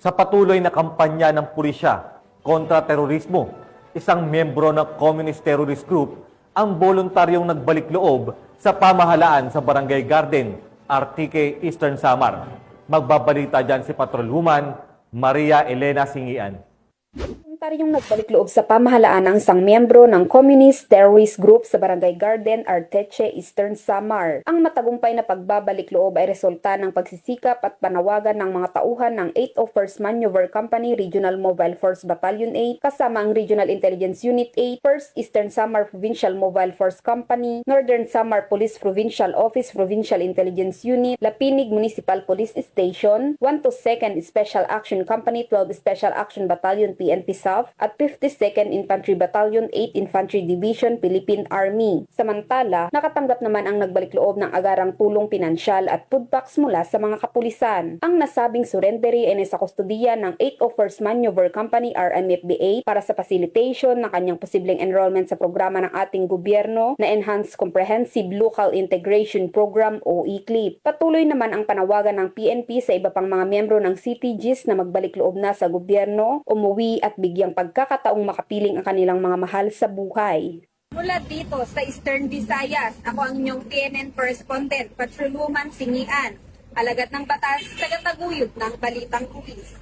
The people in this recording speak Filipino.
Sa patuloy na kampanya ng pulisya kontra terorismo, isang miyembro ng Communist Terrorist Group ang voluntaryong nagbalik loob sa pamahalaan sa Barangay Garden, Artique, Eastern Samar. Magbabalita dyan si Patrolwoman Maria Elena Singian. Voluntaryong nagbalik loob sa pamahalaan ang isang miyembro ng Communist Terrorist Group sa Barangay Garden, Arteche, Eastern Samar. Ang matagumpay na pagbabalik loob ay resulta ng pagsisikap at panawagan ng mga tauhan ng 801st Maneuver Company Regional Mobile Force Battalion 8 kasama ang Regional Intelligence Unit 8, 1st Eastern Samar Provincial Mobile Force Company, Northern Samar Police Provincial Office Provincial Intelligence Unit, Lapinig Municipal Police Station, 122nd Special Action Company 12 Special Action Battalion PNP South at 52nd Infantry Battalion 8 Infantry Division Philippine Army. Samantala, nakatanggap naman ang nagbalik loob ng agarang tulong pinansyal at food packs mula sa mga kapulisan. Ang nasabing surrendery ay nasa kustodiya ng 801st Maneuver Company RMFBA para sa facilitation ng kanyang posibleng enrollment sa programa ng ating gobyerno na Enhanced Comprehensive Local Integration Program o ECLIP. Patuloy naman ang panawagan ng PNP sa iba pang mga miyembro ng CTGs na magbalik loob na sa gobyerno, umuwi at bigyang pagkakataong makapiling ang kanilang mga mahal sa buhay. Mula dito sa Eastern Visayas, ako ang inyong TNN correspondent, Patrolwoman Singian, alagad ng batas, tagataguyod ng Balitang Pulis.